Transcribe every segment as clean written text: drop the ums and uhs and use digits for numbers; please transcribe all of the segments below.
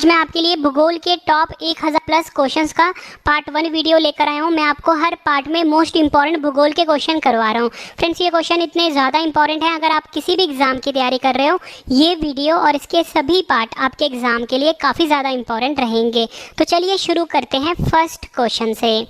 मैं आपके लिए भूगोल के टॉप 1000 प्लस क्वेश्चंस का पार्ट 1 वीडियो लेकर आया हूँ। मैं आपको हर पार्ट में मोस्ट इंपॉर्टेंट भूगोल के क्वेश्चन करवा रहा हूँ। फ्रेंड्स, ये क्वेश्चन इतने ज़्यादा इंपॉर्टेंट हैं, अगर आप किसी भी एग्ज़ाम की तैयारी कर रहे हो ये वीडियो और इसके सभी पार्ट आपके एग्ज़ाम के लिए काफ़ी ज़्यादा इंपॉर्टेंट रहेंगे। तो चलिए शुरू करते हैं फर्स्ट क्वेश्चन से।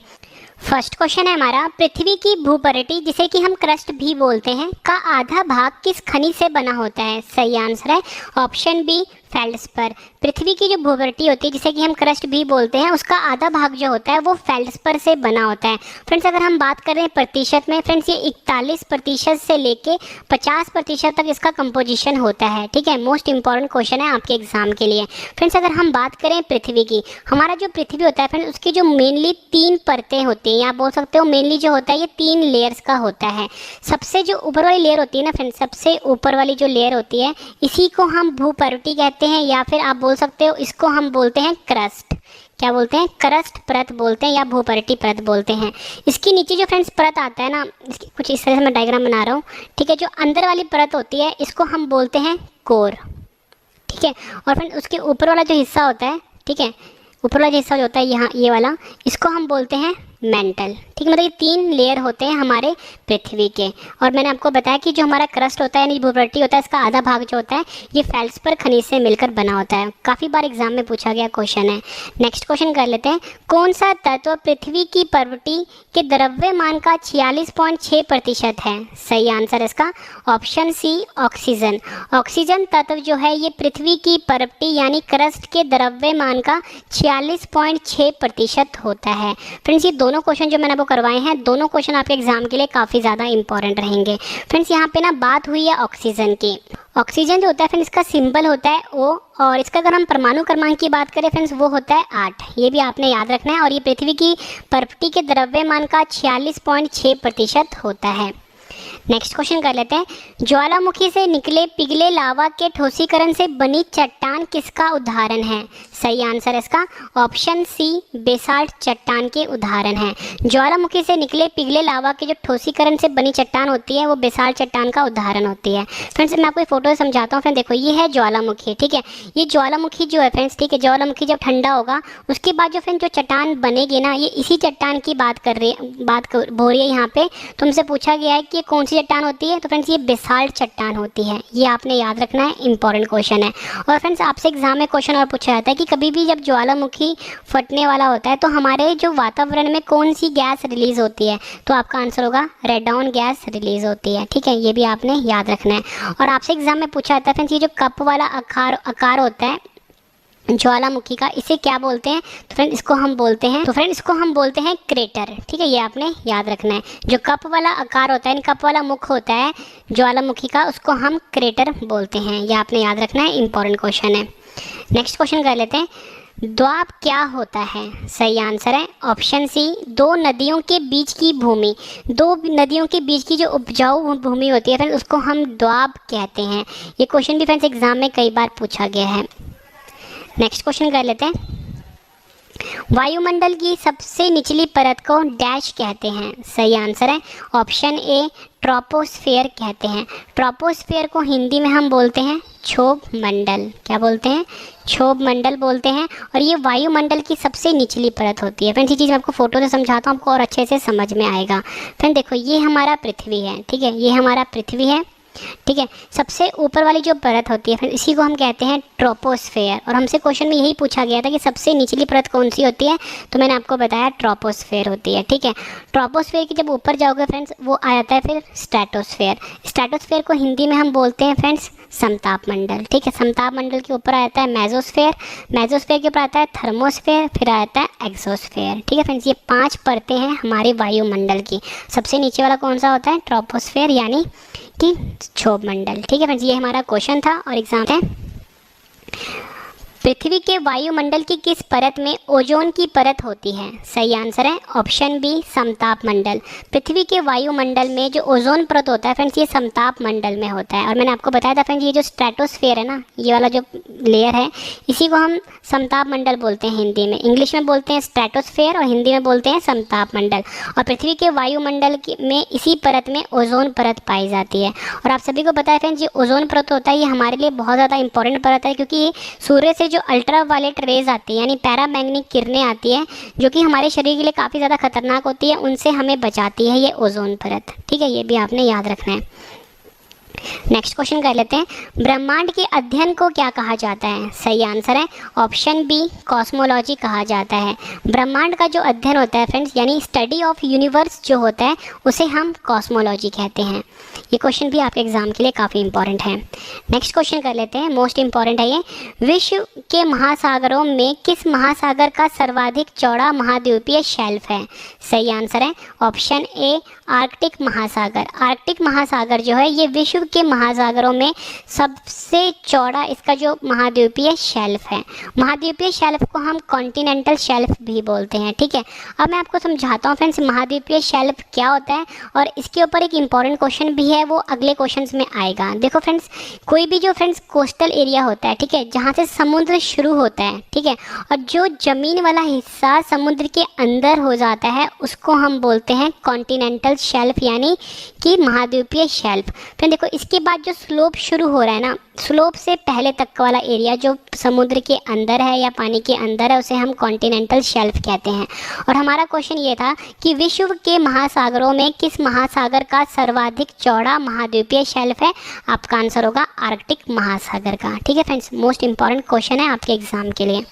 फर्स्ट क्वेश्चन है हमारा, पृथ्वी की भूपरिटि जिसे कि हम क्रस्ट भी बोलते हैं का आधा भाग किस खनिज से बना होता है? सही आंसर है ऑप्शन बी, फेल्ड्स्पर। पृथ्वी की जो भूपरिटि होती है जिसे कि हम क्रस्ट भी बोलते हैं उसका आधा भाग जो होता है वो फेल्ड्स्पर से बना होता है। फ्रेंड्स, अगर हम बात करें प्रतिशत में, फ्रेंड्स ये 41% से लेके 50% तक इसका कंपोजिशन होता है। ठीक है, मोस्ट इंपॉर्टेंट क्वेश्चन है आपके एग्जाम के लिए। फ्रेंड्स, अगर हम बात करें पृथ्वी की, हमारा जो पृथ्वी होता है फ्रेंड्स उसकी जो मेनली 3 परतें होती हैं, या आप बोल सकते हो मेनली जो होता है ये 3 लेयर्स का होता है। सबसे जो ऊपर वाली लेयर होती है ना फ्रेंड्स, सबसे ऊपर वाली जो लेयर होती है इसी को हम भूपरिटि कहते हैं, या फिर आप बोल सकते हो इसको हम बोलते हैं क्रस्ट। क्या बोलते हैं? क्रस्ट परत बोलते हैं या भूपरिटि परत बोलते हैं। इसकी नीचे जो फ्रेंड्स परत आता है ना, इसकी कुछ इस तरह से मैं डायग्राम बना रहा हूँ। ठीक है, जो अंदर वाली परत होती है इसको हम बोलते हैं कोर। ठीक है, और फ्रेंड उसके ऊपर वाला जो हिस्सा होता है, ठीक है, ऊपर वाला जो हिस्सा जो होता है यहाँ ये वाला, इसको हम बोलते हैं मेंटल। ठीक है, मतलब ये 3 लेयर होते हैं हमारे पृथ्वी के। और मैंने आपको बताया कि जो हमारा क्रस्ट होता है यानी भूपरिटि होता है इसका आधा भाग जो होता है ये फेल्ड्स्पर खनिज से मिलकर बना होता है। काफ़ी बार एग्जाम में पूछा गया क्वेश्चन है। नेक्स्ट क्वेश्चन कर लेते हैं, कौन सा तत्व पृथ्वी की प्रवृत्ति के द्रव्यमान का 46.6% है? सही आंसर इसका ऑप्शन सी, ऑक्सीजन। ऑक्सीजन तत्व जो है ये पृथ्वी की प्रवृत्ति यानी क्रस्ट के द्रव्यमान का 46.6% होता है। फ्रेंड्स, ये दोनों क्वेश्चन जो मैंने आपको करवाए हैं, दोनों क्वेश्चन आपके एग्जाम के लिए काफ़ी ज़्यादा इंपॉर्टेंट रहेंगे। फ्रेंड्स, यहाँ पे ना बात हुई है ऑक्सीजन की। ऑक्सीजन जो होता है फ्रेंड्स इसका सिंबल होता है O, और इसका अगर हम परमाणु क्रमांक की बात करें फ्रेंड्स वो होता है 8। ये भी आपने याद रखना है। और ये पृथ्वी की प्रवृत्ति के द्रव्यमान का 46.6% होता है। नेक्स्ट क्वेश्चन कर लेते हैं, ज्वालामुखी से निकले पिघले लावा के ठोसीकरण से बनी चट्टान किसका उदाहरण है? सही आंसर इसका ऑप्शन सी, बेसाल्ट चट्टान के उदाहरण है। ज्वालामुखी से निकले पिघले लावा के जो ठोसीकरण से बनी चट्टान होती है वो बेसाल्ट चट्टान का उदाहरण होती है। फ्रेंड्स, मैं आपको फोटो समझाता हूँ। फ्रेंड देखो, ये है ज्वालामुखी। ठीक है, ये ज्वालामुखी जो है फ्रेंड्स, ठीक है, ज्वालामुखी जब ठंडा होगा उसके बाद जो फ्रेंड जो चट्टान बनेगी ना, ये इसी चट्टान की बात हो रही है यहाँ पे। तुमसे पूछा गया है कि कौन सी चट्टान होती है, तो फ्रेंड्स ये बेसाल्ट चट्टान होती है। ये आपने याद रखना है, इंपॉर्टेंट क्वेश्चन है। और फ्रेंड्स आपसे एग्जाम में क्वेश्चन और पूछा जाता है कि कभी भी जब ज्वालामुखी फटने वाला होता है तो हमारे जो वातावरण में कौन सी गैस रिलीज होती है? तो आपका आंसर होगा रेडॉन गैस रिलीज होती है। ठीक है, ये भी आपने याद रखना है। और आपसे एग्जाम में पूछा जाता है फ्रेंड्स ये जो कप वाला आकार होता है ज्वालामुखी का, इसे क्या बोलते हैं? तो फ्रेंड इसको हम बोलते हैं क्रेटर। ठीक है, ये आपने याद रखना है। जो कप वाला आकार होता है, कप वाला मुख होता है ज्वालामुखी का, उसको हम क्रेटर बोलते हैं। ये आपने याद रखना है, इंपॉर्टेंट क्वेश्चन है। नेक्स्ट क्वेश्चन कर लेते हैं, द्वाब क्या होता है? सही आंसर है ऑप्शन सी, 2 नदियों के बीच की भूमि। 2 नदियों के बीच की जो उपजाऊ भूमि होती है फ्रेंड उसको हम द्वाब कहते हैं। ये क्वेश्चन भी फ्रेंड्स एग्जाम में कई बार पूछा गया है। नेक्स्ट क्वेश्चन कर लेते हैं, वायुमंडल की सबसे निचली परत को डैश कहते हैं? सही आंसर है ऑप्शन ए, ट्रोपोस्फेयर कहते हैं। ट्रोपोस्फेयर को हिंदी में हम बोलते हैं क्षोभ मंडल। क्या बोलते हैं? क्षोभ मंडल बोलते हैं। और ये वायुमंडल की सबसे निचली परत होती है। फ्रेंड्स, ये चीज़ मैं आपको फोटो से समझाता हूँ, आपको और अच्छे से समझ में आएगा। फ्रेंड देखो, ये हमारा पृथ्वी है। ठीक है, ये हमारा पृथ्वी है। ठीक है, सबसे ऊपर वाली जो परत होती है फिर इसी को हम कहते हैं ट्रोपोस्फेयर। और हमसे क्वेश्चन में यही पूछा गया था कि सबसे निचली परत कौन सी होती है, तो मैंने आपको बताया ट्रोपोस्फेयर होती है। ठीक है, ट्रोपोस्फेयर की जब ऊपर जाओगे फ्रेंड्स वो आ जाता है फिर स्ट्रेटोस्फेयर। स्ट्रेटोस्फेयर को हिंदी में हम बोलते हैं फ्रेंड्स समताप मंडल। ठीक है, समताप मंडल के ऊपर आता है मेसोस्फेयर। मेसोस्फेयर के ऊपर आता है थर्मोस्फेयर, फिर आता है एक्सोस्फेयर। ठीक है फ्रेंड्स, ये 5 परतें हैं हमारे वायुमंडल की। सबसे नीचे वाला कौन सा होता है? ट्रोपोस्फेयर यानी कि क्षोभ मंडल। ठीक है फ्रेंड्स, ये हमारा क्वेश्चन था और एग्जाम है। पृथ्वी के वायुमंडल की किस परत में ओजोन की परत होती है? सही आंसर है ऑप्शन बी, समताप मंडल। पृथ्वी के वायुमंडल में जो ओजोन परत होता है फ्रेंड्स ये समताप मंडल में होता है। और मैंने आपको बताया था फ्रेंड्स ये जो स्ट्रेटोस्फेयर है ना, ये वाला जो लेयर है इसी को हम समताप मंडल बोलते हैं हिंदी में। इंग्लिश में बोलते हैं स्ट्रेटोस्फेयर और हिंदी में बोलते हैं समताप मंडल। और पृथ्वी के वायुमंडल में इसी परत में ओजोन परत पाई जाती है। और आप सभी को पता है फ्रेंड्स ये ओजोन परत होता है ये हमारे लिए बहुत ज़्यादा इंपॉर्टेंट परत है, क्योंकि ये सूर्य से से जो अल्ट्रावायलेट रेज आती है यानी पैरामैग्नेटिक किरणें आती है जो कि हमारे शरीर के लिए काफ़ी ज़्यादा खतरनाक होती है, उनसे हमें बचाती है ये ओजोन परत। ठीक है, ये भी आपने याद रखना है। नेक्स्ट क्वेश्चन कर लेते हैं, ब्रह्मांड के अध्ययन को क्या कहा जाता है? सही आंसर है ऑप्शन बी, कॉस्मोलॉजी कहा जाता है। ब्रह्मांड का जो अध्ययन होता है फ्रेंड्स यानी स्टडी ऑफ यूनिवर्स जो होता है उसे हम कॉस्मोलॉजी कहते हैं। ये क्वेश्चन भी आपके एग्जाम के लिए काफ़ी इंपॉर्टेंट है। नेक्स्ट क्वेश्चन कर लेते हैं, मोस्ट इंपॉर्टेंट है ये, विश्व के महासागरों में किस महासागर का सर्वाधिक चौड़ा महाद्वीपीय शेल्फ है? सही आंसर है ऑप्शन ए, आर्कटिक महासागर। आर्कटिक महासागर जो है ये विश्व के महासागरों में सबसे चौड़ा इसका जो महाद्वीपीय शेल्फ है। महाद्वीपीय शेल्फ को हम कॉन्टिनेंटल शेल्फ भी बोलते हैं। ठीक है, अब मैं आपको समझाता हूँ फ्रेंड्स महाद्वीपीय शेल्फ क्या होता है, और इसके ऊपर एक इंपॉर्टेंट क्वेश्चन भी है, वो अगले क्वेश्चंस में आएगा। देखो फ्रेंड्स, कोई भी जो फ्रेंड्स कोस्टल एरिया होता है, ठीक है, जहाँ से समुद्र शुरू होता है, ठीक है, और जो ज़मीन वाला हिस्सा समुद्र के अंदर हो जाता है उसको हम बोलते हैं कॉन्टिनेंटल शेल्फ यानी कि महाद्वीपीय शेल्फ। फिर देखो इसके बाद जो स्लोप शुरू हो रहा है ना, स्लोप से पहले तक वाला एरिया जो समुद्र के अंदर है या पानी के अंदर है उसे हम कॉन्टिनेंटल शेल्फ कहते हैं। और हमारा क्वेश्चन ये था कि विश्व के महासागरों में किस महासागर का सर्वाधिक चौड़ा महाद्वीपीय शेल्फ है? आपका आंसर होगा आर्कटिक महासागर का। ठीक है फ्रेंड्स, मोस्ट इंपॉर्टेंट क्वेश्चन है आपके एग्जाम के लिए।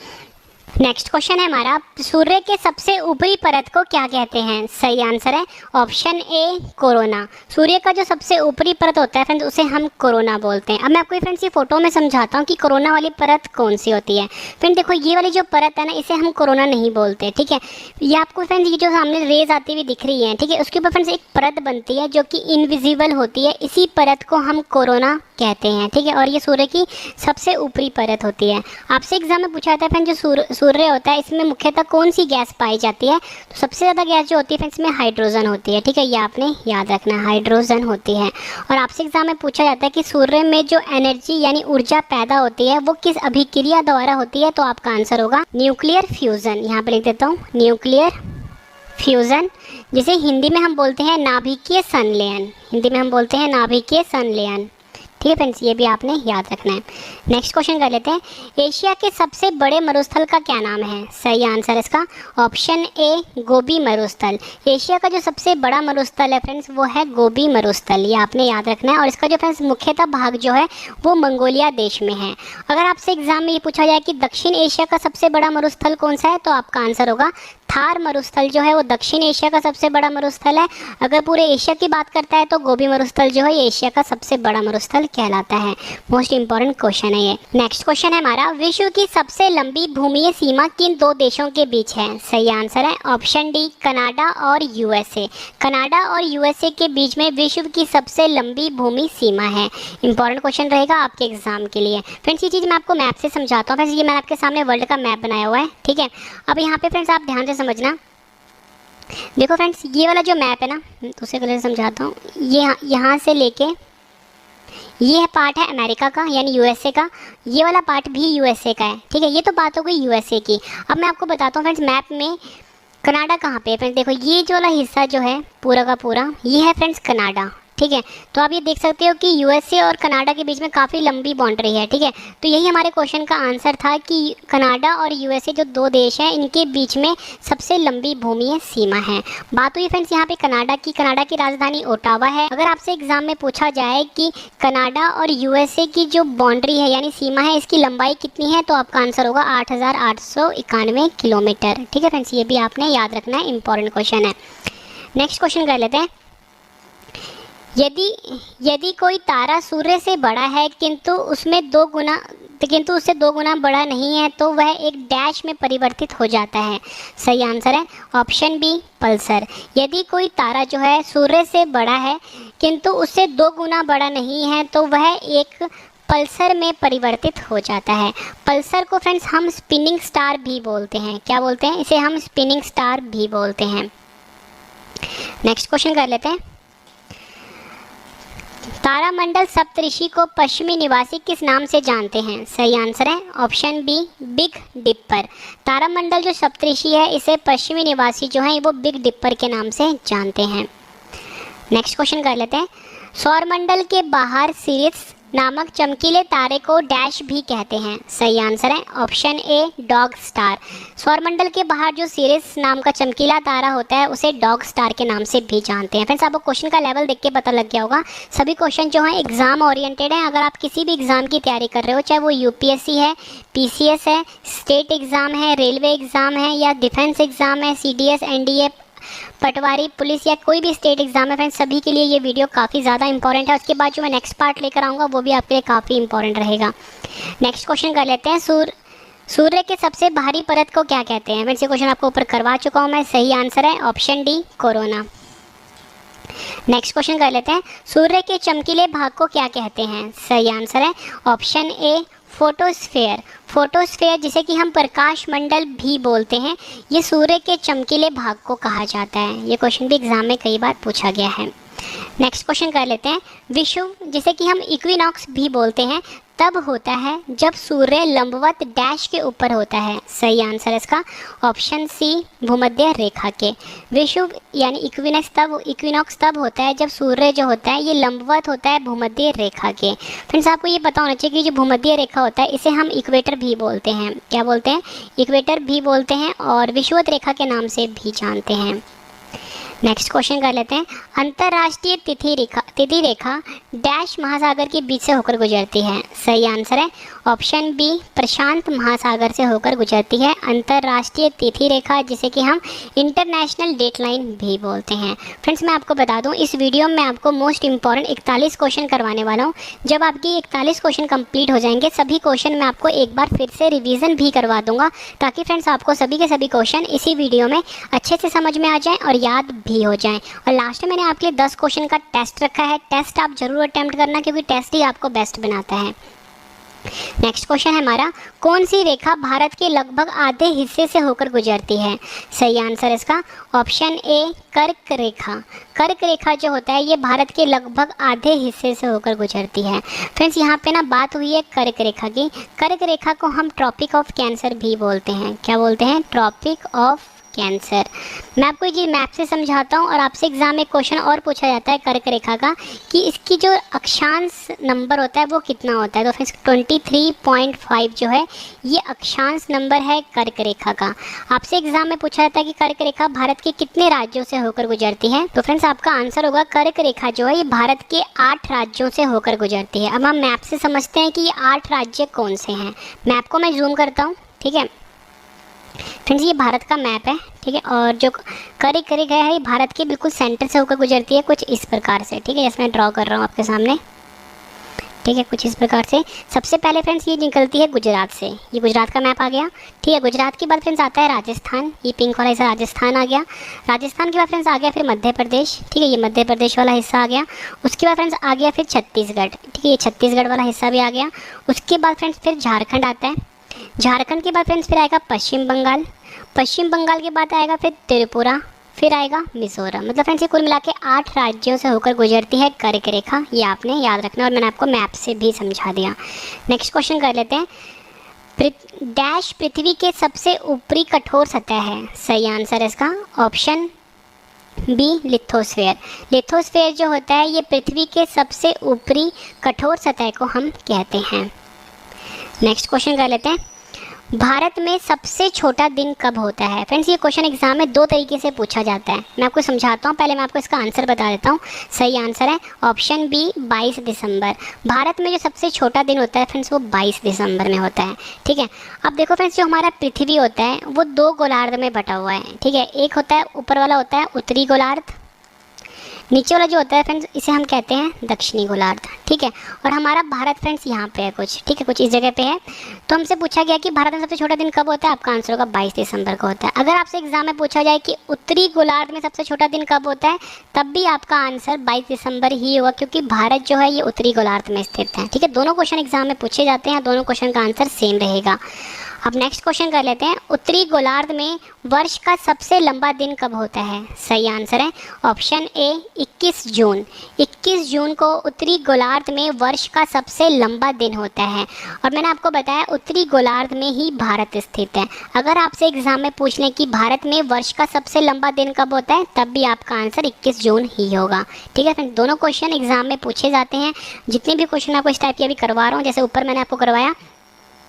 नेक्स्ट क्वेश्चन है हमारा, सूर्य के सबसे ऊपरी परत को क्या कहते हैं? सही आंसर है ऑप्शन ए, कोरोना। सूर्य का जो सबसे ऊपरी परत होता है फ्रेंड्स उसे हम कोरोना बोलते हैं। अब मैं आपको फ्रेंड्स ये फोटो में समझाता हूँ कि कोरोना वाली परत कौन सी होती है। फ्रेंड देखो ये वाली जो परत है ना इसे हम कोरोना नहीं बोलते। ठीक है, ये आपको फ्रेंड्स ये जो सामने रेज आती हुई दिख रही है, ठीक है, उसके ऊपर फ्रेंड्स एक परत बनती है जो कि इनविजिबल होती है, इसी परत को हम कोरोना कहते हैं। ठीक है, और ये सूर्य की सबसे ऊपरी परत होती है। आपसे एग्जाम में पूछा जाता है फ्रेंड जो सूर्य होता है इसमें मुख्यतः कौन सी गैस पाई जाती है? तो सबसे ज़्यादा गैस जो होती है फ्रेंड्स इसमें हाइड्रोजन होती है। ठीक है, ये आपने याद रखना, हाइड्रोजन होती है। और आपसे एग्जाम में पूछा जाता है कि सूर्य में जो एनर्जी यानी ऊर्जा पैदा होती है वो किस अभिक्रिया द्वारा होती है? तो आपका आंसर होगा न्यूक्लियर फ्यूज़न। यहाँ पर लिख देता हूँ न्यूक्लियर फ्यूज़न, जिसे हिंदी में हम बोलते हैं नाभिकीय संलयन। हिंदी में हम बोलते हैं नाभिकीय संलयन। ठीक है फ्रेंड्स, ये भी आपने याद रखना है। नेक्स्ट क्वेश्चन कर लेते हैं, एशिया के सबसे बड़े मरुस्थल का क्या नाम है? सही आंसर इसका ऑप्शन ए, गोबी मरुस्थल। एशिया का जो सबसे बड़ा मरुस्थल है फ्रेंड्स वो है गोबी मरुस्थल, ये आपने याद रखना है। और इसका जो फ्रेंड्स मुख्यतः भाग जो है वो मंगोलिया देश में है। अगर आपसे एग्जाम में ये पूछा जाए कि दक्षिण एशिया का सबसे बड़ा मरुस्थल कौन सा है, तो आपका आंसर होगा थार मरुस्थल जो है वो दक्षिण एशिया का सबसे बड़ा मरुस्थल है। अगर पूरे एशिया की बात करता है तो गोबी मरुस्थल जो है ये एशिया का सबसे बड़ा मरुस्थल कहलाता है। मोस्ट इंपॉर्टेंट क्वेश्चन है ये। नेक्स्ट क्वेश्चन है हमारा, विश्व की सबसे लंबी भूमि सीमा किन दो देशों के बीच है? सही आंसर है ऑप्शन डी, कनाडा और यूएसए। कनाडा और यूएसए के बीच में विश्व की सबसे लंबी भूमि सीमा है। इंपॉर्टेंट क्वेश्चन रहेगा आपके एग्जाम के लिए। फ्रेंड्स ये चीज़ मैं आपको मैप से समझाता हूँ। फ्रेंड्स ये मैंने आपके सामने वर्ल्ड का मैप बनाया हुआ है। ठीक है, अब यहाँ पे फ्रेंड्स आप ध्यान से समझना। देखो फ्रेंड्स ये वाला जो मैप है ना, दूसरे कलर से समझाता हूँ। ये यहाँ से लेके ये पार्ट है अमेरिका का यानी यूएसए का, ये वाला पार्ट भी यूएसए का है। ठीक है, ये तो बात हो गई यूएसए की। अब मैं आपको बताता हूँ फ्रेंड्स मैप में कनाडा कहाँ पे है। फ्रेंड्स देखो ये जो वाला हिस्सा जो है पूरा का पूरा ये है फ्रेंड्स कनाडा। ठीक है, तो आप ये देख सकते हो कि यूएसए और कनाडा के बीच में काफ़ी लंबी बाउंड्री है। ठीक है, तो यही हमारे क्वेश्चन का आंसर था कि कनाडा और यूएसए जो दो देश हैं इनके बीच में सबसे लंबी भूमि सीमा है। बात हुई फ्रेंड्स यहाँ पे कनाडा की। कनाडा की राजधानी ओटावा है। अगर आपसे एग्जाम में पूछा जाए कि कनाडा और यूएसए की जो बाउंड्री है यानी सीमा है इसकी लंबाई कितनी है, तो आपका आंसर होगा 8,891 किलोमीटर। ठीक है फ्रेंड्स, ये भी आपने याद रखना है, इंपॉर्टेंट क्वेश्चन है। नेक्स्ट क्वेश्चन कर लेते हैं, यदि कोई तारा सूर्य से बड़ा है किंतु उससे 2 गुना बड़ा नहीं है तो वह एक डैश में परिवर्तित हो जाता है। सही आंसर है ऑप्शन बी, पल्सर। यदि कोई तारा जो है सूर्य से बड़ा है किंतु उससे 2 गुना बड़ा नहीं है तो वह एक पल्सर में परिवर्तित हो जाता है। पल्सर को फ्रेंड्स हम स्पिनिंग स्टार भी बोलते हैं। क्या बोलते हैं इसे? हम स्पिनिंग स्टार भी बोलते हैं। नेक्स्ट क्वेश्चन कर लेते हैं, तारामंडल सप्तऋषि को पश्चिमी निवासी किस नाम से जानते हैं? सही आंसर है ऑप्शन बी, बिग डिपर। तारामंडल जो सप्तऋषि है इसे पश्चिमी निवासी जो हैं वो बिग डिपर के नाम से जानते हैं। नेक्स्ट क्वेश्चन कर लेते हैं, सौरमंडल के बाहर सिरिस नामक चमकीले तारे को डैश भी कहते हैं? सही आंसर है ऑप्शन ए डॉग स्टार। सौरमंडल के बाहर जो सिरिस नाम का चमकीला तारा होता है उसे डॉग स्टार के नाम से भी जानते हैं। फ्रेंड्स आपको क्वेश्चन का लेवल देख के पता लग गया होगा, सभी क्वेश्चन जो हैं एग्जाम ओरिएंटेड हैं। अगर आप किसी भी एग्जाम की तैयारी कर रहे हो, चाहे वो यूपीएससी है, पीसीएस है, स्टेट एग्जाम है, रेलवे एग्जाम है या डिफेंस एग्जाम है, सीडीएस, एनडीए, पटवारी, पुलिस या कोई भी स्टेट एग्जाम है, फ्रेंड्स सभी के लिए ये वीडियो काफ़ी ज़्यादा इंपॉर्टेंट है। उसके बाद जो मैं नेक्स्ट पार्ट लेकर आऊँगा वो भी आपके लिए काफ़ी इंपॉर्टेंट रहेगा। नेक्स्ट क्वेश्चन कर लेते हैं, सूर्य के सबसे बाहरी परत को क्या कहते हैं? फ्रेंड्स ये क्वेश्चन आपको ऊपर करवा चुका हूँ मैं। सही आंसर है option D corona. Next question कर लेते हैं, सूर्य के चमकीले भाग को क्या कहते हैं? सही आंसर है ऑप्शन ए फोटोस्फेयर। फोटोस्फेयर जिसे कि हम प्रकाश मंडल भी बोलते हैं, ये सूर्य के चमकीले भाग को कहा जाता है। ये क्वेश्चन भी एग्जाम में कई बार पूछा गया है। नेक्स्ट क्वेश्चन कर लेते हैं, विषुव जिसे कि हम इक्विनॉक्स भी बोलते हैं तब होता है जब सूर्य लंबवत डैश के ऊपर होता है? सही आंसर है इसका ऑप्शन सी भूमध्य रेखा के। विषुव यानी इक्विनॉक्स तब होता है जब सूर्य जो होता है ये लंबवत होता है भूमध्य रेखा के। फ्रेंड्स आपको ये पता होना चाहिए कि जो भूमध्य रेखा होता है इसे हम इक्वेटर भी बोलते हैं। क्या बोलते हैं? इक्वेटर भी बोलते हैं और विषुवत रेखा के नाम से भी जानते हैं। नेक्स्ट क्वेश्चन कर लेते हैं, अंतर्राष्ट्रीय तिथि रेखा डैश महासागर के बीच से होकर गुजरती है? सही आंसर है ऑप्शन बी प्रशांत महासागर से होकर गुजरती है अंतर्राष्ट्रीय तिथि रेखा, जिसे कि हम इंटरनेशनल डेटलाइन भी बोलते हैं। फ्रेंड्स मैं आपको बता दूं, इस वीडियो में आपको मोस्ट इंपॉर्टेंट 41 क्वेश्चन करवाने वाला हूं। जब आपकी 41 क्वेश्चन कंप्लीट हो जाएंगे, सभी क्वेश्चन मैं आपको एक बार फिर से रिवीजन भी करवा दूंगा, ताकि फ्रेंड्स आपको सभी के सभी क्वेश्चन इसी वीडियो में अच्छे से समझ में आ जाएँ और याद भी हो जाएं। और लास्ट में मैंने आपके लिए 10 क्वेश्चन का टेस्ट रखा है, टेस्ट आप जरूर अटेम्प्ट करना क्योंकि टेस्ट ही आपको बेस्ट बनाता है। नेक्स्ट क्वेश्चन है हमारा, कौन सी रेखा भारत के लगभग आधे हिस्से से होकर गुजरती है? सही आंसर इसका ऑप्शन ए कर्क रेखा। कर्क रेखा जो होता है ये भारत के लगभग आधे हिस्से से होकर गुजरती है। फ्रेंड्स यहाँ पे ना बात हुई है कर्क रेखा की। कर्क रेखा को हम ट्रॉपिक ऑफ कैंसर भी बोलते हैं। क्या बोलते हैं? Tropic of Cancer. मैं आपको ये मैप से समझाता हूँ और आपसे एग्जाम में क्वेश्चन और पूछा जाता है कर्क रेखा का कि इसकी जो अक्षांश नंबर होता है वो कितना होता है। तो फ्रेंड्स 23.5 जो है ये अक्षांश नंबर है कर्क रेखा का। आपसे एग्जाम में पूछा जाता है कि कर्क रेखा भारत के कितने राज्यों से होकर गुजरती है? तो फ्रेंड्स आपका आंसर होगा कर्क रेखा जो है ये भारत के 8 राज्यों से होकर गुजरती है। अब हम मैप से समझते हैं कि ये 8 राज्य कौन से हैं। मैप को मैं जूम करता हूँ, ठीक है फ्रेंड्स, ये भारत का मैप है, ठीक है। और जो कर्क रेखा है ये भारत के बिल्कुल सेंटर से होकर गुजरती है कुछ इस प्रकार से, ठीक है। जैसे मैं ड्रॉ कर रहा हूँ आपके सामने, ठीक है, कुछ इस प्रकार से। सबसे पहले फ्रेंड्स ये निकलती है गुजरात से, ये गुजरात का मैप आ गया, ठीक है। गुजरात के बाद फ्रेंड्स आता है राजस्थान, ये पिंक वाला हिस्सा राजस्थान आ गया। राजस्थान के बाद फ्रेंड्स आ गया फिर मध्य प्रदेश, ठीक है, ये मध्य प्रदेश वाला हिस्सा आ गया। उसके बाद फ्रेंड्स आ गया फिर छत्तीसगढ़, ठीक है, ये छत्तीसगढ़ वाला हिस्सा भी आ गया। उसके बाद फ्रेंड्स फिर झारखंड आता है। झारखंड के बाद फ्रेंड्स फिर आएगा पश्चिम बंगाल। पश्चिम बंगाल के बाद आएगा फिर त्रिपुरा, फिर आएगा मिजोरम। मतलब फ्रेंड्स ये कुल मिला के 8 राज्यों से होकर गुजरती है कर्क रेखा, ये आपने याद रखना और मैंने आपको मैप से भी समझा दिया। नेक्स्ट क्वेश्चन कर लेते हैं, डैश पृथ्वी के सबसे ऊपरी कठोर सतह है? सही आंसर है इसका ऑप्शन बी लिथोस्फेयर। लिथोस्फेयर जो होता है ये पृथ्वी के सबसे ऊपरी कठोर सतह को हम कहते हैं। नेक्स्ट क्वेश्चन कर लेते हैं, भारत में सबसे छोटा दिन कब होता है? फ्रेंड्स ये क्वेश्चन एग्जाम में 2 तरीके से पूछा जाता है, मैं आपको समझाता हूँ। पहले मैं आपको इसका आंसर बता देता हूँ। सही आंसर है ऑप्शन बी 22 दिसंबर। भारत में जो सबसे छोटा दिन होता है फ्रेंड्स वो 22 दिसंबर में होता है, ठीक है। अब देखो फ्रेंड्स जो हमारा पृथ्वी होता है वो 2 गोलार्ध में बटा हुआ है, ठीक है। एक होता है ऊपर वाला होता है उत्तरी गोलार्ध, नीचे वाला जो होता है फ्रेंड्स इसे हम कहते हैं दक्षिणी गोलार्ध, ठीक है। और हमारा भारत फ्रेंड्स यहाँ पे है कुछ, ठीक है, कुछ इस जगह पे है। तो हमसे पूछा गया कि भारत में सबसे छोटा दिन कब होता है? आपका आंसर होगा 22 दिसंबर को होता है। अगर आपसे एग्जाम में पूछा जाए कि उत्तरी गोलार्ध में सबसे छोटा दिन कब होता है, तब भी आपका आंसर 22 दिसंबर ही होगा, क्योंकि भारत जो है ये उत्तरी गोलार्ध में स्थित है, ठीक है। दोनों क्वेश्चन एग्जाम में पूछे जाते हैं, दोनों क्वेश्चन का आंसर सेम रहेगा। अब नेक्स्ट क्वेश्चन कर लेते हैं, उत्तरी गोलार्ध में वर्ष का सबसे लंबा दिन कब होता है? सही आंसर है ऑप्शन ए 21 जून। 21 जून को उत्तरी गोलार्ध में वर्ष का सबसे लंबा दिन होता है। और मैंने आपको बताया उत्तरी गोलार्ध में ही भारत स्थित है। अगर आपसे एग्जाम में पूछ लें कि भारत में वर्ष का सबसे लंबा दिन कब होता है, तब भी आपका आंसर 21 जून ही होगा। ठीक है फ्रेंड, दोनों क्वेश्चन एग्जाम में पूछे जाते हैं। जितने भी क्वेश्चन आपको इस टाइप के अभी करवा रहा हूँ, जैसे ऊपर मैंने आपको करवाया,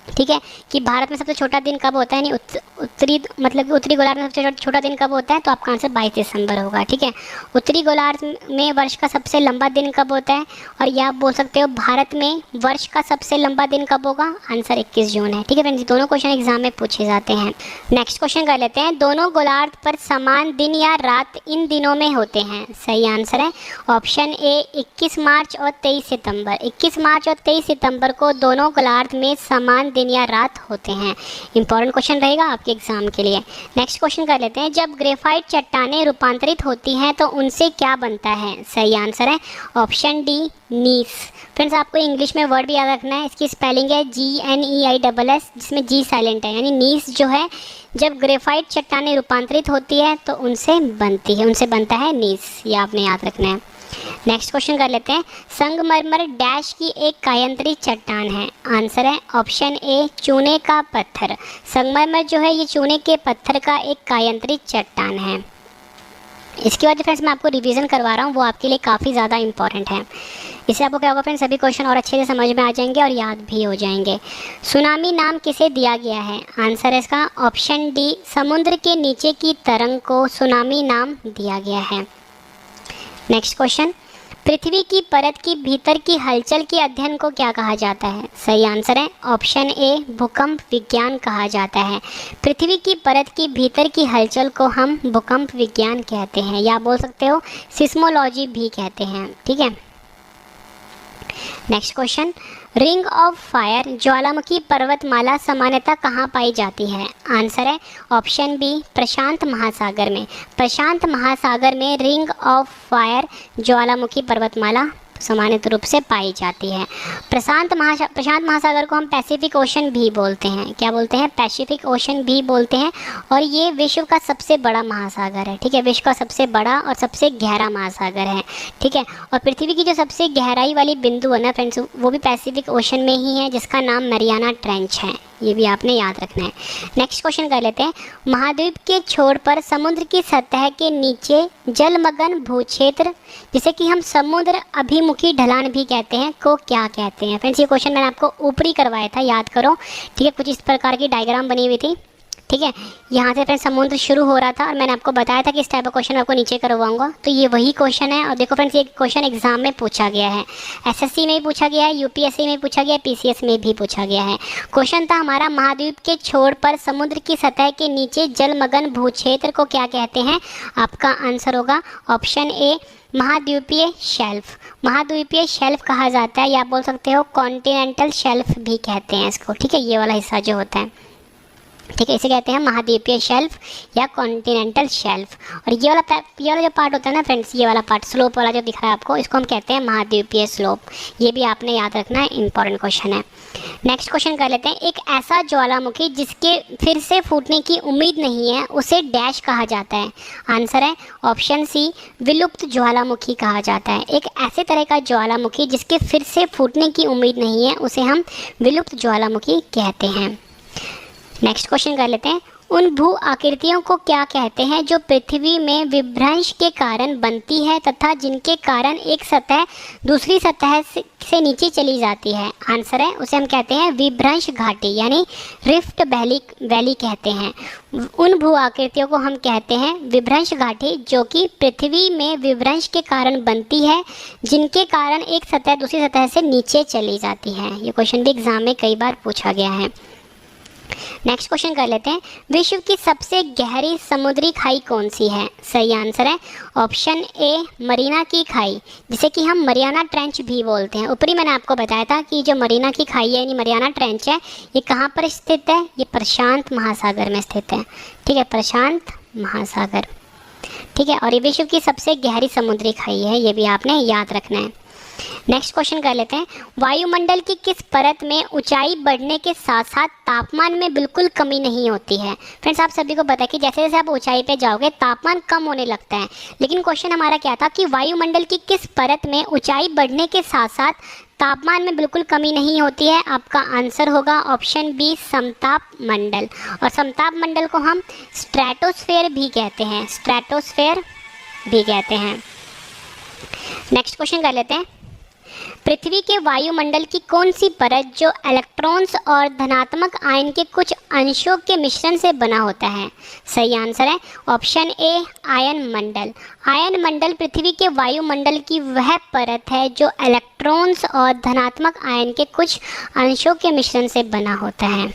ठीक है, कि भारत में सबसे छोटा दिन कब होता है, नहीं उत्तरी मतलब कि उत्तरी गोलार्ध में सबसे छोटा दिन कब होता है, तो आपका आंसर 22 दिसंबर होगा। ठीक है, उत्तरी गोलार्ध में वर्ष का सबसे लंबा दिन कब होता है, और या आप बोल सकते हो भारत में वर्ष का सबसे लंबा दिन कब होगा, आंसर 21 जून है। ठीक है फ्रेंड्स, दोनों क्वेश्चन एग्जाम में पूछे जाते हैं। नेक्स्ट क्वेश्चन कर लेते हैं, दोनों गोलार्ध पर समान दिन या रात इन दिनों में होते हैं? सही आंसर है ऑप्शन ए 21 मार्च और 23 सितंबर। 21 मार्च और 23 सितंबर को दोनों गोलार्ध में समान दिन या रात होते हैं। इंपॉर्टेंट क्वेश्चन रहेगा आपके एग्जाम के लिए। नेक्स्ट क्वेश्चन कर लेते हैं, जब ग्रेफाइट चट्टानें रूपांतरित होती हैं तो उनसे क्या बनता है? सही आंसर है ऑप्शन डी नीस। फ्रेंड्स, आपको इंग्लिश में वर्ड भी याद रखना है, इसकी स्पेलिंग है GNEISS, जिसमें जी साइलेंट है, यानी नीस जो है, जब ग्रेफाइट चट्टानें रूपांतरित होती है तो उनसे बनता है नीस। ये आपने याद रखना है। नेक्स्ट क्वेश्चन कर लेते हैं, संगमरमर डैश की एक कायांतरी चट्टान है? आंसर है ऑप्शन ए चूने का पत्थर। संगमरमर जो है ये चूने के पत्थर का एक कायांतरी चट्टान है। इसके बाद जो फ्रेंड्स मैं आपको रिवीजन करवा रहा हूँ वो आपके लिए काफ़ी ज़्यादा इंपॉर्टेंट है। इससे आपको क्या होगा फ्रेंड्स, सभी क्वेश्चन और अच्छे से समझ में आ जाएंगे और याद भी हो जाएंगे। सुनामी नाम किसे दिया गया है? आंसर है इसका ऑप्शन डी समुद्र के नीचे की तरंग को सुनामी नाम दिया गया है। नेक्स्ट क्वेश्चन, पृथ्वी की परत की भीतर की हलचल के अध्ययन को क्या कहा जाता है? सही आंसर है ऑप्शन ए भूकंप विज्ञान कहा जाता है। पृथ्वी की परत की भीतर की हलचल को हम भूकंप विज्ञान कहते हैं, या बोल सकते हो सिस्मोलॉजी भी कहते हैं। ठीक है, next question, ring of fire ज्वालामुखी पर्वतमाला सामान्यतः कहाँ पाई जाती है? आंसर है ऑप्शन बी प्रशांत महासागर में। प्रशांत महासागर में रिंग ऑफ फायर ज्वालामुखी पर्वतमाला सामान्य रूप से पाई जाती है। प्रशांत महासागर को हम पैसिफिक ओशन भी बोलते हैं। क्या बोलते हैं? पैसिफिक ओशन भी बोलते हैं। और ये विश्व का सबसे बड़ा महासागर है। ठीक है, विश्व का सबसे बड़ा और सबसे गहरा महासागर है। ठीक है, और पृथ्वी की जो सबसे गहराई वाली बिंदु है ना फ्रेंड्स, वो भी पैसिफिक ओशन में ही है, जिसका नाम मरियाना ट्रेंच है। ये भी आपने याद रखना है। नेक्स्ट क्वेश्चन कर लेते हैं, महाद्वीप के छोर पर समुद्र की सतह के नीचे जलमग्न भूक्षेत्र, जिसे कि हम समुद्र अभिमुखी ढलान भी कहते हैं, को क्या कहते हैं? फ्रेंड्स, ये क्वेश्चन मैंने आपको ऊपरी करवाया था, याद करो। ठीक है, कुछ इस प्रकार की डायग्राम बनी हुई थी। ठीक है, यहाँ से फ्रेंड्स समुद्र शुरू हो रहा था और मैंने आपको बताया था कि इस टाइप का क्वेश्चन आपको नीचे करवाऊंगा। तो ये वही क्वेश्चन है। और देखो फ्रेंड्स, ये क्वेश्चन एग्जाम में पूछा गया है, SSC में भी पूछा गया है, UPSC में पूछा गया है, PCS में भी पूछा गया है। क्वेश्चन था हमारा, महाद्वीप के छोर पर समुद्र की सतह के नीचे जलमग्न भूक्षेत्र को क्या कहते हैं? आपका आंसर होगा ऑप्शन ए महाद्वीपीय शेल्फ। महाद्वीपीय शेल्फ कहा जाता है, या आप बोल सकते हो कॉन्टिनेंटल शेल्फ भी कहते हैं इसको। ठीक है, ये वाला हिस्सा जो होता है, ठीक है, इसे कहते हैं महाद्वीपीय शेल्फ या कॉन्टिनेंटल शेल्फ। और ये वाला जो पार्ट होता है ना फ्रेंड्स, ये वाला पार्ट स्लोप वाला जो दिख रहा है आपको, इसको हम कहते हैं महाद्वीपीय स्लोप। ये भी आपने याद रखना है, इंपॉर्टेंट क्वेश्चन है। नेक्स्ट क्वेश्चन कर लेते हैं, एक ऐसा ज्वालामुखी जिसके फिर से फूटने की उम्मीद नहीं है, उसे डैश कहा जाता है? आंसर है ऑप्शन सी विलुप्त ज्वालामुखी कहा जाता है। एक ऐसे तरह का ज्वालामुखी जिसके फिर से फूटने की उम्मीद नहीं है, उसे हम विलुप्त ज्वालामुखी कहते हैं। नेक्स्ट क्वेश्चन कर लेते हैं, उन भू आकृतियों को क्या कहते हैं जो पृथ्वी में विभ्रंश के कारण बनती है तथा जिनके कारण एक सतह दूसरी सतह से नीचे चली जाती है? आंसर है, उसे हम कहते हैं विभ्रंश घाटी, यानी रिफ्ट वैली कहते हैं। उन भू आकृतियों को हम कहते हैं विभ्रंश घाटी, जो कि पृथ्वी में विभ्रंश के कारण बनती है, जिनके कारण एक सतह दूसरी सतह से नीचे चली जाती है। ये क्वेश्चन भी एग्जाम में कई बार पूछा गया है। नेक्स्ट क्वेश्चन कर लेते हैं, विश्व की सबसे गहरी समुद्री खाई कौन सी है? सही आंसर है ऑप्शन ए मरीना की खाई, जिसे कि हम मरियाना ट्रेंच भी बोलते हैं। ऊपरी मैंने आपको बताया था कि जो मरीना की खाई है यानी मरियाना ट्रेंच है, ये कहाँ पर स्थित है? ये प्रशांत महासागर में स्थित है। ठीक है, प्रशांत महासागर। ठीक है, और ये विश्व की सबसे गहरी समुद्री खाई है, ये भी आपने याद रखना है। नेक्स्ट क्वेश्चन कर लेते हैं, वायुमंडल की किस परत में ऊंचाई बढ़ने के साथ साथ तापमान में बिल्कुल कमी नहीं होती है। फ्रेंड्स आप सभी को पता है कि जैसे जैसे आप ऊंचाई पे जाओगे तापमान कम होने लगता है, लेकिन क्वेश्चन हमारा क्या था कि वायुमंडल की किस परत में ऊंचाई बढ़ने के साथ साथ तापमान में बिल्कुल कमी नहीं होती है। आपका आंसर होगा ऑप्शन बी, समताप मंडल। और समताप मंडल को हम स्ट्रेटोस्फेयर भी कहते हैं, स्ट्रेटोस्फेयर भी कहते हैं। नेक्स्ट क्वेश्चन कर लेते हैं, पृथ्वी के वायुमंडल की कौन सी परत जो इलेक्ट्रॉन्स और धनात्मक आयन के कुछ अंशों के मिश्रण से बना होता है। सही आंसर है ऑप्शन ए, आयन मंडल। आयन मंडल पृथ्वी के वायुमंडल की वह परत है जो इलेक्ट्रॉन्स और धनात्मक आयन के कुछ अंशों के मिश्रण से बना होता है।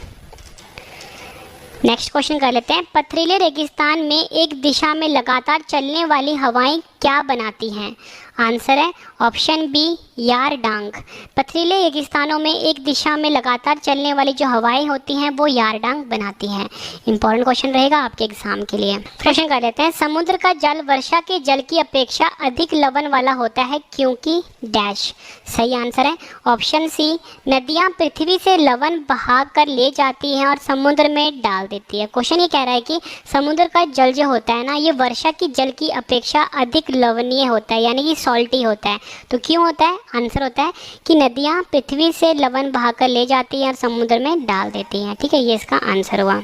नेक्स्ट क्वेश्चन कर लेते हैं, पथरीले रेगिस्तान में एक दिशा में लगातार चलने वाली हवाएं क्या बनाती हैं। आंसर है ऑप्शन बी, यार डांग। पथरीले रेगिस्तानों में एक दिशा में लगातार चलने वाली जो हवाएं होती हैं वो यार डांग बनाती हैं। इंपॉर्टेंट क्वेश्चन रहेगा आपके एग्जाम के लिए। क्वेश्चन कर लेते हैं, समुद्र का जल वर्षा के जल की अपेक्षा अधिक लवण वाला होता है क्योंकि डैश। सही आंसर है ऑप्शन सी, नदियाँ पृथ्वी से लवण बहा कर ले जाती हैं और समुद्र में डाल देती है। क्वेश्चन ये कह रहा है कि समुद्र का जल जो होता है ना, ये वर्षा की जल की अपेक्षा अधिक लवणीय होता है, यानी कि सॉल्टी होता है। तो क्यों होता है? आंसर होता है कि नदियाँ पृथ्वी से लवण बहाकर ले जाती हैं और समुद्र में डाल देती हैं। ठीक है, ये इसका आंसर हुआ।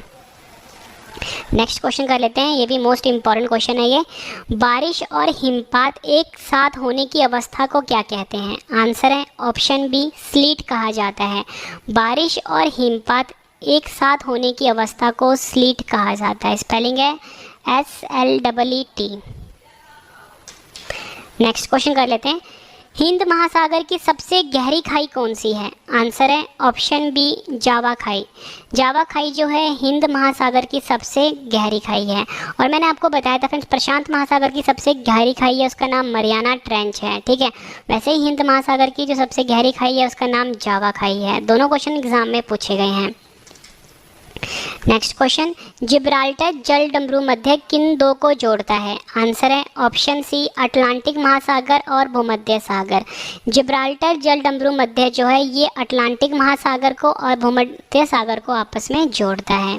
नेक्स्ट क्वेश्चन कर लेते हैं, ये भी मोस्ट इंपॉर्टेंट क्वेश्चन है ये। बारिश और हिमपात एक साथ होने की अवस्था को क्या कहते हैं? आंसर है ऑप्शन बी, स्लीट कहा जाता है। बारिश और हिमपात एक साथ होने की अवस्था को स्लीट कहा जाता है। स्पेलिंग है SLEET। नेक्स्ट क्वेश्चन कर लेते हैं, हिंद महासागर की सबसे गहरी खाई कौन सी है? आंसर है ऑप्शन बी, जावा खाई। जावा खाई जो है हिंद महासागर की सबसे गहरी खाई है। और मैंने आपको बताया था फ्रेंड्स, प्रशांत महासागर की सबसे गहरी खाई है उसका नाम मरियाना ट्रेंच है। ठीक है, वैसे ही हिंद महासागर की जो सबसे गहरी खाई है उसका नाम जावा खाई है। दोनों क्वेश्चन एग्जाम में पूछे गए हैं। नेक्स्ट क्वेश्चन, जिब्राल्टर जल डमरू मध्य किन दो को जोड़ता है? आंसर है ऑप्शन सी, अटलांटिक महासागर और भूमध्य सागर। जिब्राल्टर जल डमरू मध्य जो है ये अटलांटिक महासागर को और भूमध्य सागर को आपस में जोड़ता है।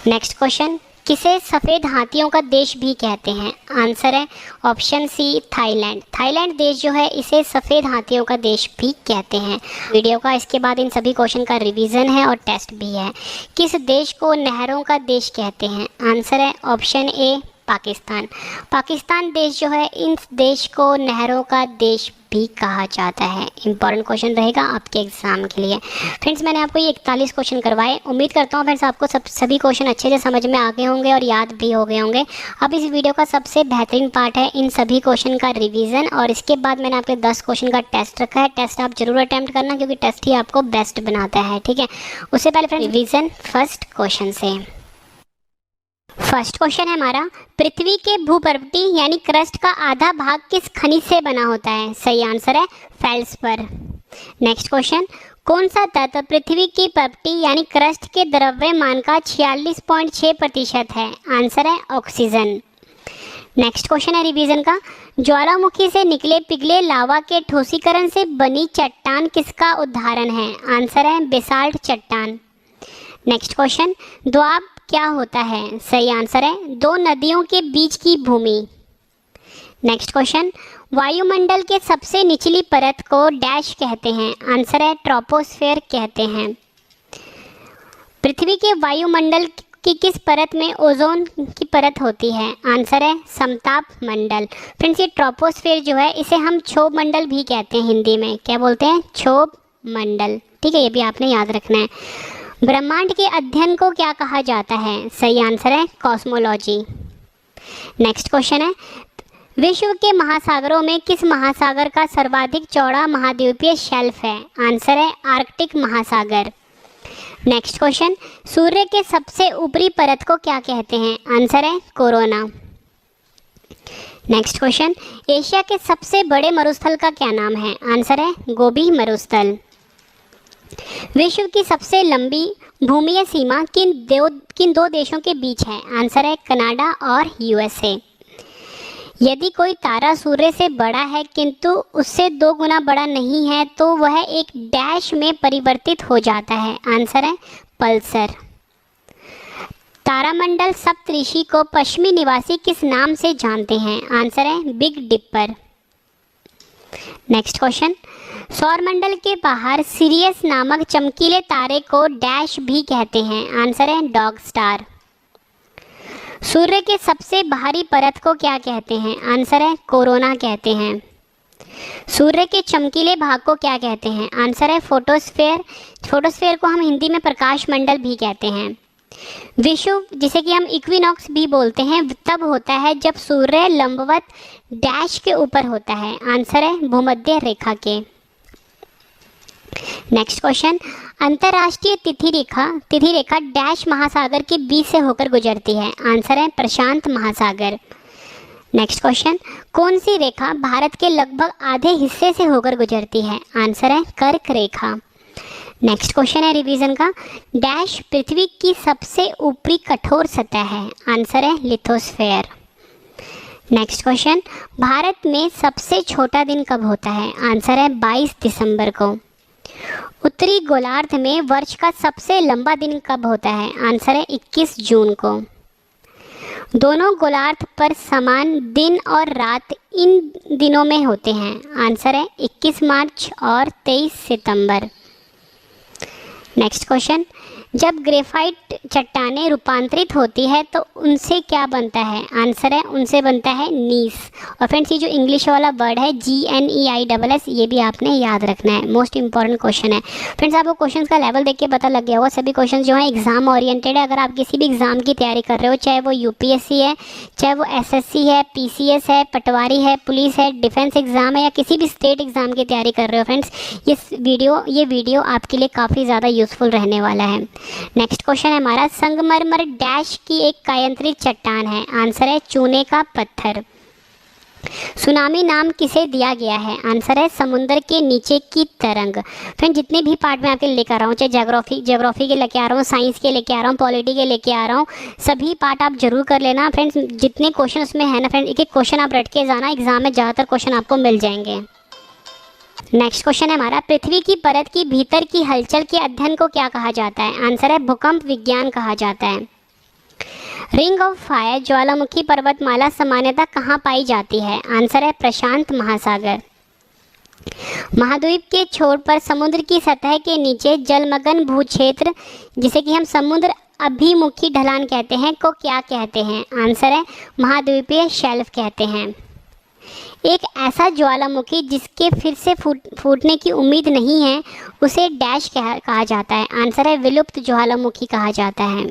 नेक्स्ट क्वेश्चन, किसे सफ़ेद हाथियों का देश भी कहते हैं? आंसर है ऑप्शन सी, थाईलैंड। थाईलैंड देश जो है इसे सफ़ेद हाथियों का देश भी कहते हैं। वीडियो का इसके बाद इन सभी क्वेश्चन का रिवीजन है और टेस्ट भी है। किस देश को नहरों का देश कहते हैं? आंसर है ऑप्शन ए, पाकिस्तान। पाकिस्तान देश जो है इस देश को नहरों का देश भी कहा जाता है। इंपॉर्टेंट क्वेश्चन रहेगा आपके एग्जाम के लिए। फ्रेंड्स मैंने आपको ये 41 क्वेश्चन करवाए। उम्मीद करता हूँ फ्रेंड्स आपको सभी क्वेश्चन अच्छे से समझ में आ गए होंगे और याद भी हो गए होंगे। अब इस वीडियो का सबसे बेहतरीन पार्ट है इन सभी क्वेश्चन का रिवीजन, और इसके बाद मैंने आपके 10 क्वेश्चन का टेस्ट रखा है। टेस्ट आप जरूर अटैम्प्ट करना क्योंकि टेस्ट ही आपको बेस्ट बनाता है। ठीक है, उससे पहले फ्रेंड्स रिवीजन फर्स्ट क्वेश्चन से। फर्स्ट क्वेश्चन है हमारा, पृथ्वी के भूपर्वती यानी क्रस्ट का आधा भाग किस खनिज से बना होता है? सही आंसर है फेल्सपर। नेक्स्ट क्वेश्चन, कौन सा तत्व पृथ्वी की पर्वती यानी क्रस्ट के द्रव्यमान का 46.6% है? आंसर है ऑक्सीजन। नेक्स्ट क्वेश्चन है रिवीजन का, ज्वालामुखी से निकले पिघले लावा के ठोसीकरण से बनी चट्टान किसका उदाहरण है? आंसर है बेसाल्ट चट्टान। नेक्स्ट क्वेश्चन, द्वाब क्या होता है? सही आंसर है दो नदियों के बीच की भूमि। नेक्स्ट क्वेश्चन, वायुमंडल के सबसे निचली परत को डैश कहते हैं? आंसर है ट्रोपोस्फेयर कहते हैं। पृथ्वी के वायुमंडल की किस परत में ओजोन की परत होती है? आंसर है समताप मंडल। फ्रेंड्स ये ट्रोपोस्फेयर जो है इसे हम क्षोभ मंडल भी कहते हैं, हिंदी में क्या बोलते हैं? क्षोभ मंडल। ठीक है, ये भी आपने याद रखना है। ब्रह्मांड के अध्ययन को क्या कहा जाता है? सही आंसर है कॉस्मोलॉजी। नेक्स्ट क्वेश्चन है, विश्व के महासागरों में किस महासागर का सर्वाधिक चौड़ा महाद्वीपीय शेल्फ है? आंसर है आर्कटिक महासागर। नेक्स्ट क्वेश्चन, सूर्य के सबसे ऊपरी परत को क्या कहते हैं? आंसर है कोरोना। नेक्स्ट क्वेश्चन, एशिया के सबसे बड़े मरुस्थल का क्या नाम है? आंसर है गोबी मरुस्थल। विश्व की सबसे लंबी भूमीय सीमा किन दो देशों के बीच है? आंसर है कनाडा और USA। यदि कोई तारा सूर्य से बड़ा है किंतु उससे 2 गुना बड़ा नहीं है तो वह एक डैश में परिवर्तित हो जाता है। आंसर है पल्सर। तारामंडल सप्तऋषि को पश्चिमी निवासी किस नाम से जानते हैं? आंसर है बिग डिपर। नेक्स्ट क्वेश्चन, सौरमंडल के बाहर सिरियस नामक चमकीले तारे को डैश भी कहते हैं। आंसर है डॉग स्टार। सूर्य के सबसे बाहरी परत को क्या कहते हैं? आंसर है कोरोना कहते हैं। सूर्य के चमकीले भाग को क्या कहते हैं? आंसर है फोटोस्फेयर। फोटोस्फेयर को हम हिंदी में प्रकाश मंडल भी कहते हैं। विषुव, जिसे कि हम इक्विनॉक्स भी बोलते हैं, तब होता है जब सूर्य लंबवत डैश के ऊपर होता है। आंसर है भूमध्य रेखा के। नेक्स्ट क्वेश्चन, अंतर्राष्ट्रीय तिथि रेखा डैश महासागर के बीच से होकर गुजरती है। आंसर है प्रशांत महासागर। नेक्स्ट क्वेश्चन, कौन सी रेखा भारत के लगभग आधे हिस्से से होकर गुजरती है? आंसर है कर्क रेखा। नेक्स्ट क्वेश्चन है रिवीजन का, डैश पृथ्वी की सबसे ऊपरी कठोर सतह है। आंसर है लिथोस्फेयर। नेक्स्ट क्वेश्चन, भारत में सबसे छोटा दिन कब होता है? आंसर है 22 दिसंबर को। उत्तरी गोलार्ध में वर्ष का सबसे लंबा दिन कब होता है? आंसर है 21 जून को। दोनों गोलार्ध पर समान दिन और रात इन दिनों में होते हैं। आंसर है 21 मार्च और 23 सितंबर। नेक्स्ट क्वेश्चन, जब ग्रेफाइट चट्टानें रूपांतरित होती है तो उनसे क्या बनता है? आंसर है उनसे बनता है नीस। और फ्रेंड्स, ये जो इंग्लिश वाला वर्ड है GNEISS, ये भी आपने याद रखना है, मोस्ट इंपॉर्टेंट क्वेश्चन है। फ्रेंड्स, आपको क्वेश्चन का लेवल देख के पता लग गया होगा, सभी क्वेश्चन जो है एग्जाम ओरिएंटेड है। अगर आप किसी भी एग्जाम की तैयारी कर रहे हो, चाहे वो UPSC है, चाहे वो SSC है, PCS है, पटवारी है, पुलिस है, डिफेंस एग्जाम है, या किसी भी स्टेट एग्जाम की तैयारी कर रहे हो, फ्रेंड्स ये वीडियो आपके लिए काफ़ी ज़्यादा यूजफुल रहने वाला है। नेक्स्ट क्वेश्चन है हमारा, संगमरमर डैश की एक कायांतरित चट्टान है। आंसर है चूने का पत्थर। सुनामी नाम किसे दिया गया है? आंसर है समुद्र के नीचे की तरंग। फ्रेंड, जितने भी पार्ट में आपके लेकर आ रहा हूँ, चाहे ज्योग्राफी के लेके आ रहा हूँ, साइंस के लेके आ रहा हूँ, पॉलिटी के लेके आ रहा हूँ, सभी पार्ट आप जरूर कर लेना। फ्रेंड्स, जितने क्वेश्चन उसमें है ना फ्रेंड, एक एक क्वेश्चन आप रट के जाना, एग्जाम में ज़्यादातर क्वेश्चन आपको मिल जाएंगे। नेक्स्ट क्वेश्चन है हमारा, पृथ्वी की परत की भीतर की हलचल के अध्ययन को क्या कहा जाता है? आंसर है भूकंप विज्ञान कहा जाता है। रिंग ऑफ फायर ज्वालामुखी पर्वतमाला सामान्यतः कहाँ पाई जाती है? आंसर है प्रशांत महासागर। महाद्वीप के छोर पर समुद्र की सतह के नीचे जलमग्न भूक्षेत्र, जिसे कि हम समुद्र अभिमुखी ढलान कहते हैं, को क्या कहते हैं? आंसर है महाद्वीपीय शेल्फ कहते हैं। एक ऐसा ज्वालामुखी जिसके फिर से फूटने की उम्मीद नहीं है, उसे डैश कहा जाता है। आंसर है विलुप्त ज्वालामुखी कहा जाता है।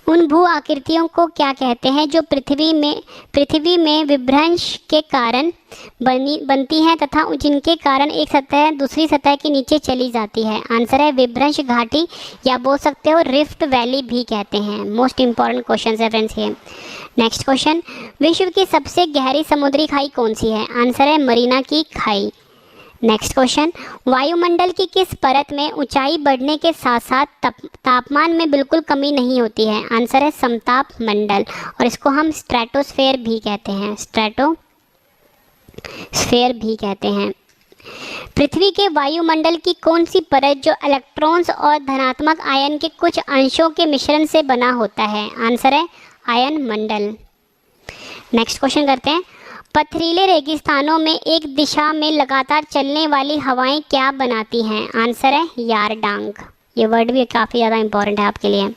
उन भू आकृतियों को क्या कहते हैं जो पृथ्वी में विभ्रंश के कारण बनती हैं तथा जिनके कारण एक सतह दूसरी सतह के नीचे चली जाती है? आंसर है विभ्रंश घाटी, या बोल सकते हो रिफ्ट वैली भी कहते हैं। मोस्ट इंपॉर्टेंट क्वेश्चन है फ्रेंड्स ये। नेक्स्ट क्वेश्चन, विश्व की सबसे गहरी समुद्री खाई कौन सी है? आंसर है मरीना की खाई। नेक्स्ट क्वेश्चन, वायुमंडल की किस परत में ऊंचाई बढ़ने के साथ साथ तापमान में बिल्कुल कमी नहीं होती है? आंसर है समताप मंडल, और इसको हम स्ट्रेटोस्फेयर भी कहते हैं। स्ट्रेटोस्फेयर भी कहते हैं। पृथ्वी के वायुमंडल की कौन सी परत जो इलेक्ट्रॉन्स और धनात्मक आयन के कुछ अंशों के मिश्रण से बना होता है? आंसर है आयन मंडल। नेक्स्ट क्वेश्चन करते हैं, पथरीले रेगिस्तानों में एक दिशा में लगातार चलने वाली हवाएं क्या बनाती हैं? आंसर है यारडांग। ये वर्ड भी काफ़ी ज़्यादा इंपॉर्टेंट है आपके लिए।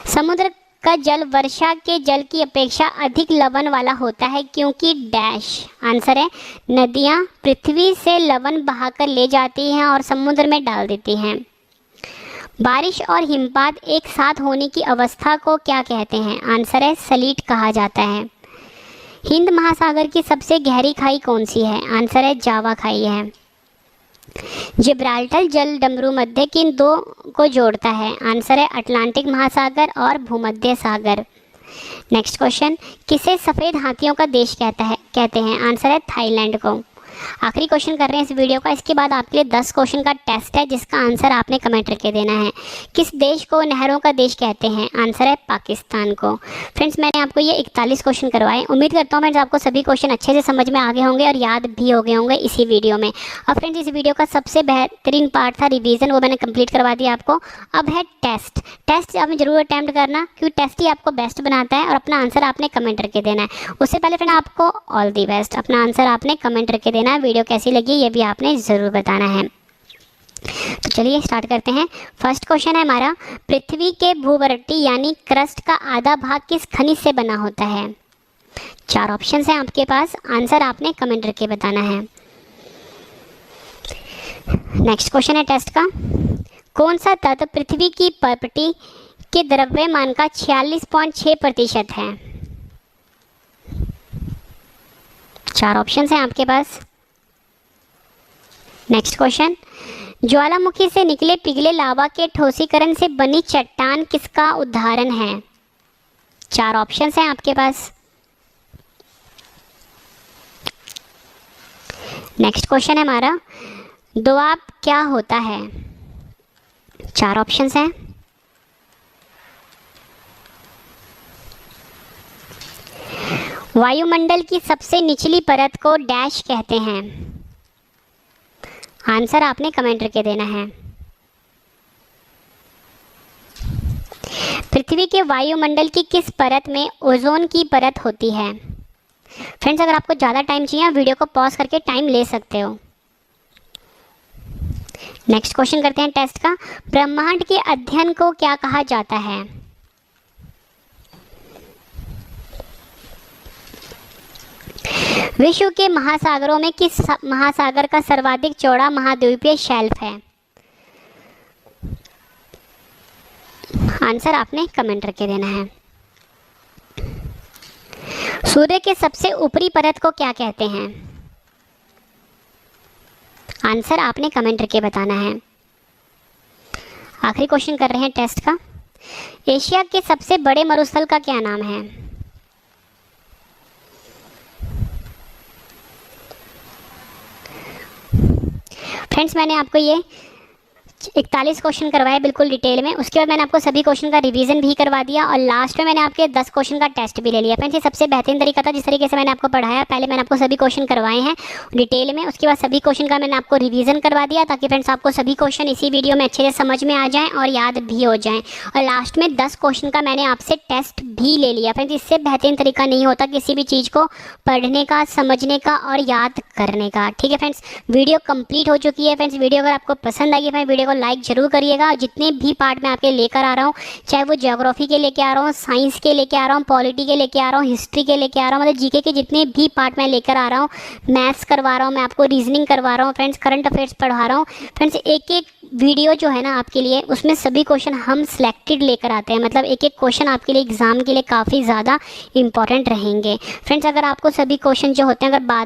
समुद्र का जल वर्षा के जल की अपेक्षा अधिक लवण वाला होता है क्योंकि डैश। आंसर है नदियाँ पृथ्वी से लवण बहाकर ले जाती हैं और समुद्र में डाल देती हैं। बारिश और हिमपात एक साथ होने की अवस्था को क्या कहते हैं? आंसर है सलीट कहा जाता है। हिंद महासागर की सबसे गहरी खाई कौन सी है? आंसर है जावा खाई है। जिब्राल्टर जल डमरू मध्य किन दो को जोड़ता है? आंसर है अटलांटिक महासागर और भूमध्य सागर। नेक्स्ट क्वेश्चन, किसे सफ़ेद हाथियों का देश कहते हैं? आंसर है थाईलैंड को। आखिरी क्वेश्चन कर रहे हैं इस वीडियो का, इसके बाद आपके लिए 10 क्वेश्चन का टेस्ट है जिसका आंसर आपने कमेंट करके देना है। किस देश को नहरों का देश कहते हैं? आंसर है पाकिस्तान को। फ्रेंड्स मैंने आपको ये 41 क्वेश्चन करवाए। उम्मीद करता हूँ फ्रेंड्स आपको सभी क्वेश्चन अच्छे से समझ में आ गए होंगे और याद भी हो गए होंगे इसी वीडियो में। अब फ्रेंड्स इस वीडियो का सबसे बेहतरीन पार्ट था रिवीजन, वो मैंने कंप्लीट करवा दिया आपको। अब है टेस्ट। टेस्ट आपने जरूर अटैम्प्ट करना क्योंकि टेस्ट ही आपको बेस्ट बनाता है और अपना आंसर आपने कमेंट करके देना है। उससे पहले फ्रेंड आपको ऑल दी बेस्ट। अपना आंसर आपने कमेंट करके देना है। वीडियो कैसी लगी ये भी आपने ज़रूर बताना है। तो चलिए स्टार्ट करते हैं। फर्स्ट क्वेश्चन है हमारा, पृथ्वी के भूवरटी यानी क्रस्ट का आधा भाग किस खनिज से बना होता है? 4 ऑप्शंस हैं आपके पास, आंसर आपने कमेंट करके बताना है। नेक्स्ट क्वेश्चन है टेस्ट का, कौन सा तत्व पृथ्वी की प्रॉपर्टी के द्रव्यमान का 46.6% है? 4 ऑप्शंस हैं आपके पास। नेक्स्ट क्वेश्चन, ज्वालामुखी से निकले पिघले लावा के ठोसीकरण से बनी चट्टान किसका उदाहरण है? 4 ऑप्शंस हैं आपके पास। नेक्स्ट क्वेश्चन है हमारा, दोआब क्या होता है? 4 ऑप्शंस हैं। वायुमंडल की सबसे निचली परत को डैश कहते हैं? आंसर आपने कमेंट करके देना है। पृथ्वी के वायुमंडल की किस परत में ओजोन की परत होती है? फ्रेंड्स अगर आपको ज़्यादा टाइम चाहिए वीडियो को पॉज करके टाइम ले सकते हो। नेक्स्ट क्वेश्चन करते हैं टेस्ट का, ब्रह्मांड के अध्ययन को क्या कहा जाता है? विश्व के महासागरों में किस महासागर का सर्वाधिक चौड़ा महाद्वीपीय शेल्फ है? आंसर आपने कमेंट करके देना है। सूर्य के सबसे ऊपरी परत को क्या कहते हैं? आंसर आपने कमेंट करके बताना है। आखिरी क्वेश्चन कर रहे हैं टेस्ट का, एशिया के सबसे बड़े मरुस्थल का क्या नाम है? फ्रेंड्स मैंने आपको ये 41 क्वेश्चन करवाए बिल्कुल डिटेल में। उसके बाद मैंने आपको सभी क्वेश्चन का रिवीजन भी करवा दिया और लास्ट में मैंने आपके 10 क्वेश्चन का टेस्ट भी ले लिया। फ्रेंड्स ये सबसे बेहतरीन तरीका था जिस तरीके से मैंने आपको पढ़ाया। पहले मैंने आपको सभी क्वेश्चन करवाए हैं डिटेल में, उसके बाद सभी क्वेश्चन का मैंने आपको रिवीजन करवा दिया ताकि फ्रेंड्स आपको सभी क्वेश्चन इसी वीडियो में अच्छे से समझ में आ जाएँ और याद भी हो जाएँ। और लास्ट में 10 क्वेश्चन का मैंने आपसे टेस्ट भी ले लिया। फ्रेंड्स इससे बेहतरीन तरीका नहीं होता किसी भी चीज़ को पढ़ने का, समझने का और याद करने का। ठीक है फ्रेंड्स, वीडियो कंप्लीट हो चुकी है। फ्रेंड्स वीडियो अगर आपको पसंद आई है फ्रेंड्स वीडियो को लाइक जरूर करिएगा। जितने भी पार्ट मैं आपके लेकर आ रहा हूँ, चाहे वो ज्योग्राफी के लेके आ रहा हूँ, साइंस के लेके आ रहा हूँ, पॉलिटी के लेके आ रहा हूँ, हिस्ट्री के लेके आ रहा हूँ, मतलब जीके के जितने भी पार्ट मैं लेकर आ रहा हूँ, मैथ्स करवा रहा हूँ, मैं आपको रीजनिंग करवा रहा हूँ, फ्रेंड्स करंट अफेयर्स पढ़ा रहा हूँ। फ्रेंड्स एक एक वीडियो जो है ना आपके लिए, उसमें सभी क्वेश्चन हम सिलेक्टेड लेकर आते हैं, मतलब एक एक क्वेश्चन आपके लिए एग्जाम के लिए काफ़ी ज़्यादा इंपॉर्टेंट रहेंगे। फ्रेंड्स अगर आपको सभी क्वेश्चन जो होते हैं अगर बाद